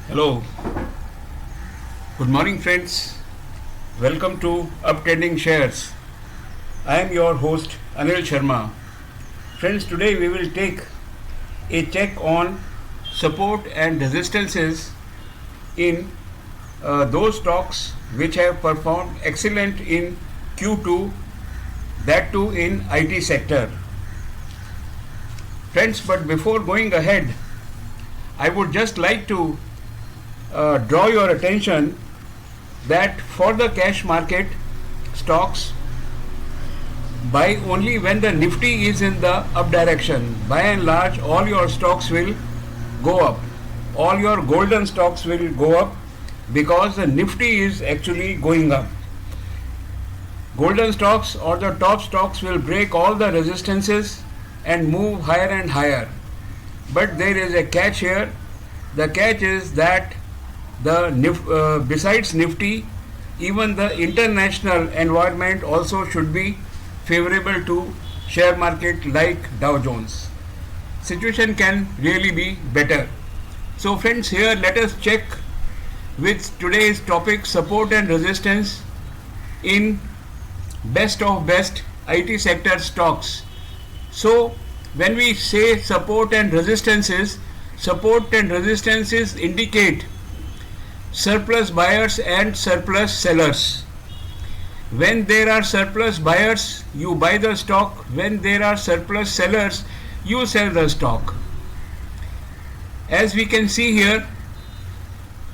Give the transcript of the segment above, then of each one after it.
Hello, good morning friends. Welcome to Uptrending Shares. I am your host Anil Sharma. Friends, today we will take a check on support and resistances in those stocks which have performed excellent in Q2, that too in IT sector. Friends, but before going ahead, I would just like to draw your attention that for the cash market stocks, buy only when the Nifty is in the up direction. By and large, all your stocks will go up. All your golden stocks will go up because the Nifty is actually going up. Golden stocks or the top stocks will break all the resistances and move higher and higher. But there is a catch here. The catch is that besides Nifty, even the international environment also should be favorable to share market like Dow Jones. Situation can really be better. So friends, here let us check with today's topic, support and resistance in best of best IT sector stocks. So when we say support and resistances indicate surplus buyers and surplus sellers. When there are surplus buyers, you buy the stock. When there are surplus sellers, you sell the stock. As we can see here,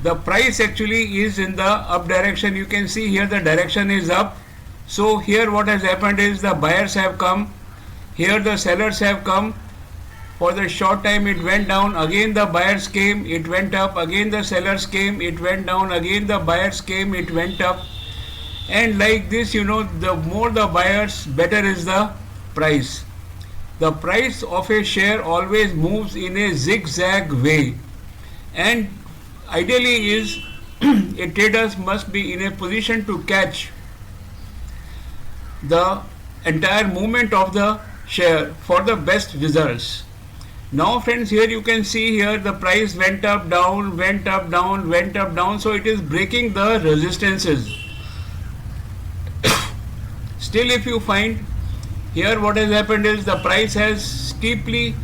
the price actually is in the up direction. You can see here the direction is up. So here what has happened is the buyers have come. Here the sellers have come. For the short time it went down, again the buyers came, it went up, again the sellers came, it went down, again the buyers came, it went up. And like this, the more the buyers, better is the price. The price of a share always moves in a zigzag way. And ideally is a trader must be in a position to catch the entire movement of the share for the best results. Now friends, here you can see here the price went up, down, went up, down, went up, down. So it is breaking the resistances. Still, if you find here what has happened is the price has steeply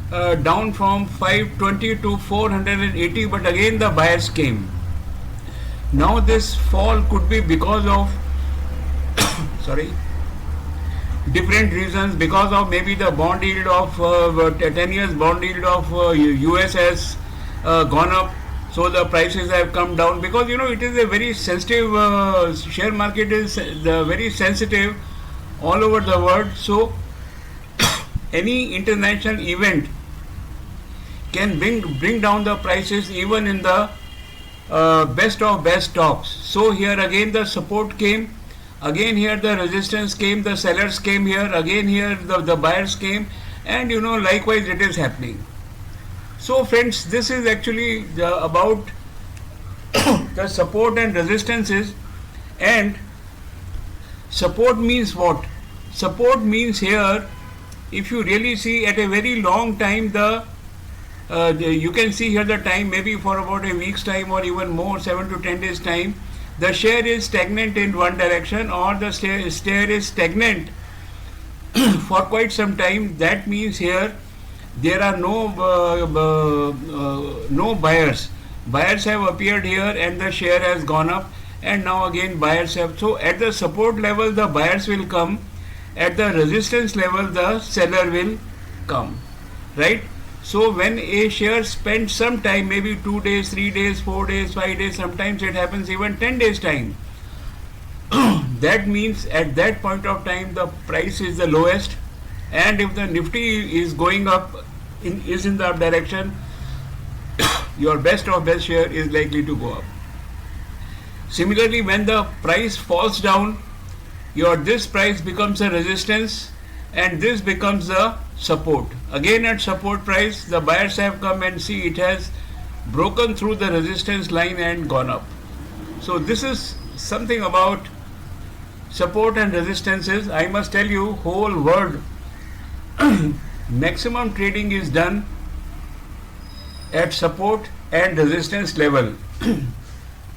down from 520 to 480, but again the buyers came. Now this fall could be because of different reasons, because of maybe the bond yield of 10 years bond yield of US has gone up, so the prices have come down, because it is a very sensitive share market is very sensitive all over the world. So any international event can bring down the prices even in the best of best stocks. So here again the support came. Again here the resistance came, the sellers came here, again here the buyers came, and likewise it is happening. So friends, this is actually about the support and resistances. And support means what? Support means here, if you really see at a very long time, you can see here the time maybe for about a week's time or even more, 7 to 10 days time, the share is stagnant in one direction, or the share is stagnant for quite some time. That means here there are no buyers. Buyers have appeared here and the share has gone up, and now again buyers have. So at the support level the buyers will come, at the resistance level the seller will come, right? So when a share spends some time, maybe 2 days, 3 days, 4 days, 5 days, sometimes it happens even 10 days time. That means at that point of time the price is the lowest, and if the Nifty is going up, is in the up direction, your best of best share is likely to go up. Similarly, when the price falls down, this price becomes a resistance and this becomes a support. Again at support price the buyers have come, and see it has broken through the resistance line and gone up. So this is something about support and resistances. I must tell you, whole world maximum trading is done at support and resistance level.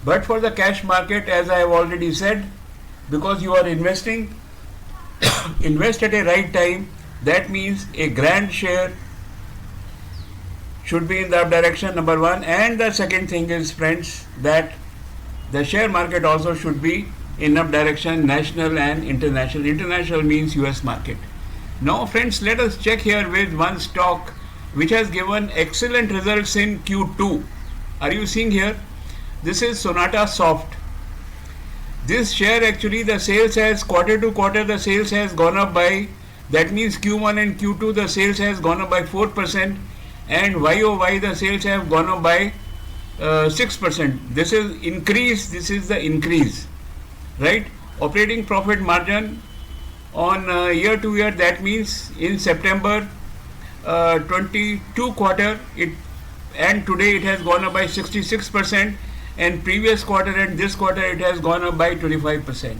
But for the cash market, as I have already said, because you are investing, invest at a right time. That means a grand share should be in that direction, number one. And the second thing is, friends, that the share market also should be in up direction, national and international. International means US market. Now, friends, let us check here with one stock which has given excellent results in Q2. Are you seeing here? This is Sonata Soft. This share, actually, the sales has quarter to quarter, the sales has gone up by, that means Q1 and Q2 the sales has gone up by 4%, and YOY the sales have gone up by 6%. This is increase, this is the increase, right? Operating profit margin on year to year, that means in September 22 quarter, and today it has gone up by 66%, and previous quarter and this quarter it has gone up by 25%.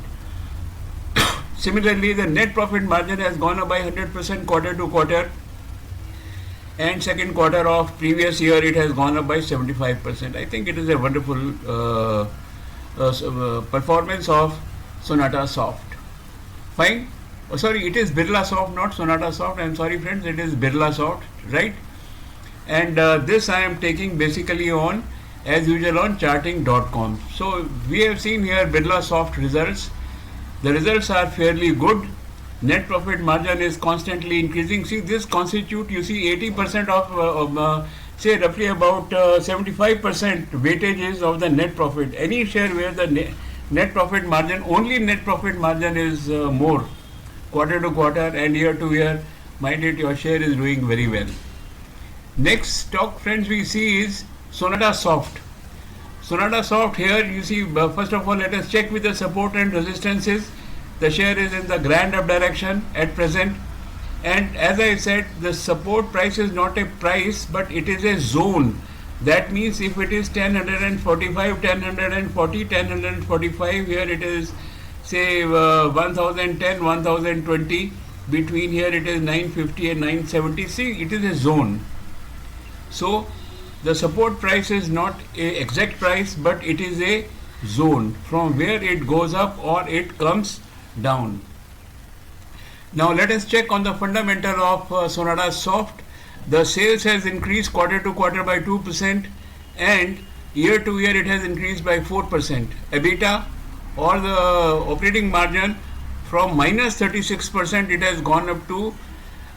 Similarly, the net profit margin has gone up by 100% quarter to quarter, and second quarter of previous year it has gone up by 75%. I think it is a wonderful performance of Sonata Soft. Fine. Oh, sorry, it is Birla Soft, not Sonata Soft. I am sorry, friends, it is Birla Soft, right? And this I am taking basically on, as usual, on charting.com. So we have seen here Birla Soft results. The results are fairly good. Net profit margin is constantly increasing. See, this constitute, you see, 80% of say roughly about 75% weightage of the net profit. Any share where the net profit margin, only net profit margin is more quarter to quarter and year to year, mind it, your share is doing very well. Next stock, friends, we see is Sonata Soft. Sonata Soft, here you see, first of all, let us check with the support and resistances. The share is in the grand up direction at present, and as I said, the support price is not a price, but it is a zone. That means if it is 1045, 1040, 1045, here it is, say 1010, 1020, between here it is 950 and 970. See, it is a zone. So the support price is not a exact price, but it is a zone from where it goes up or it comes down. Now let us check on the fundamental of Sonata Soft. The sales has increased quarter to quarter by 2%, and year to year it has increased by 4%. EBITDA, or the operating margin, from minus 36% it has gone up to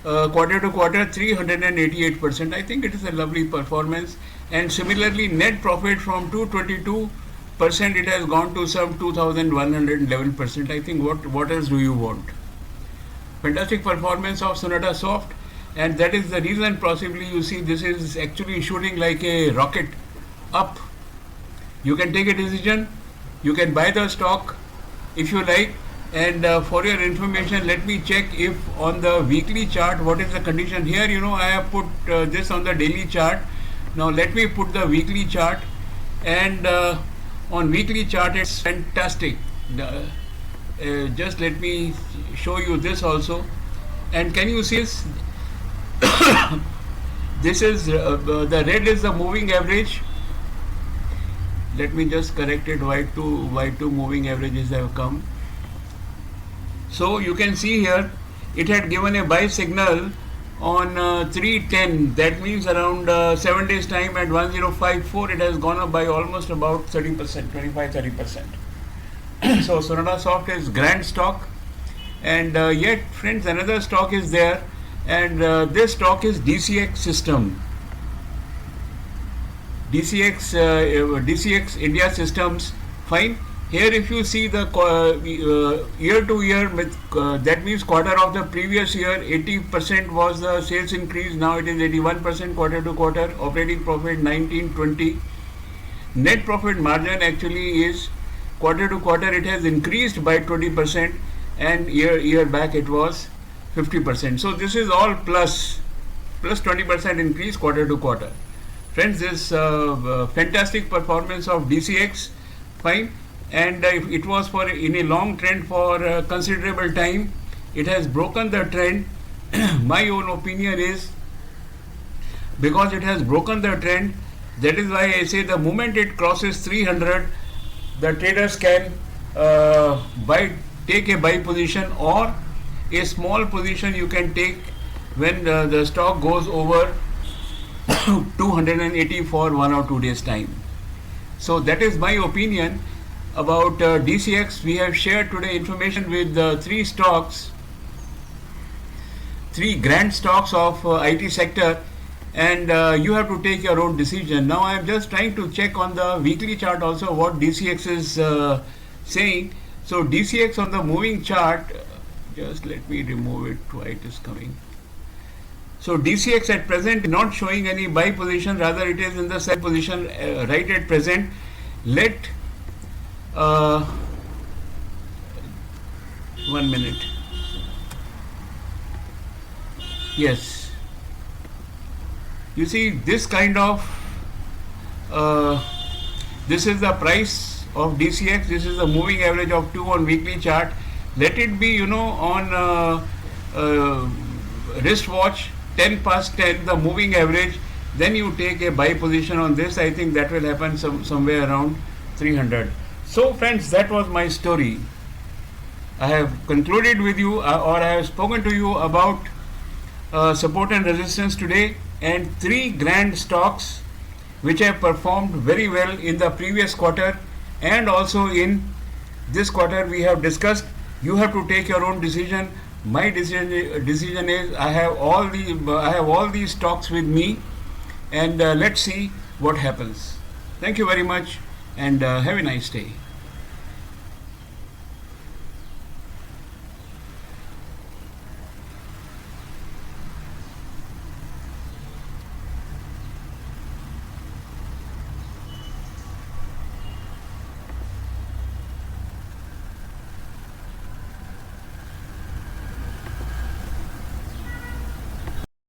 quarter to quarter 388%. I think it is a lovely performance. And similarly, net profit from 222% it has gone to some 2111%. I think what else do you want? Fantastic performance of Sonata Soft, and that is the reason possibly you see this is actually shooting like a rocket up. You can take a decision, you can buy the stock if you like. And for your information, let me check if on the weekly chart what is the condition here. You know, I have put this on the daily chart. Now let me put the weekly chart, and on weekly chart it's fantastic. Just let me show you this also. And can you see this? This is the red is the moving average. Let me just correct it. Y2 moving averages have come. So you can see here it had given a buy signal on 310. That means around 7 days time at 1054 it has gone up by almost about 30%, 25-30%. So Sonata Soft is grand stock, and yet, friends, another stock is there, and this stock is DCX System. DCX India Systems. Fine. Here if you see the year to year, that means quarter of the previous year 80% was the sales increase. Now it is 81% quarter to quarter. Operating profit 1920. Net profit margin actually is quarter to quarter it has increased by 20%, and year back it was 50%. So this is all plus 20% increase quarter to quarter. Friends, this fantastic performance of DCX. Fine. And it was for in a long trend for considerable time. It has broken the trend. My own opinion is, because it has broken the trend, That is why I say the moment it crosses 300, the traders can take a buy position, or a small position you can take when the stock goes over 280 for 1 or 2 days time. So that is my opinion about DCX. We have shared today information with three stocks, three grand stocks of IT sector, and you have to take your own decision. Now I am just trying to check on the weekly chart also what DCX is saying. So DCX on the moving chart, just let me remove it, why it is coming. So DCX at present not showing any buy position, rather it is in the sell position right at present. Let 1 minute. Yes, you see this kind of this is the price of DCX. This is the moving average of 2 on weekly chart. Let it be, on wristwatch 10 past 10, the moving average. Then you take a buy position on this. I think that will happen somewhere around 300. So friends, that was my story. I have concluded with you, or I have spoken to you about support and resistance today, and three grand stocks which have performed very well in the previous quarter and also in this quarter. We have discussed. You have to take your own decision. My decision is I have all these stocks with me, and let's see what happens. Thank you very much, and have a nice day.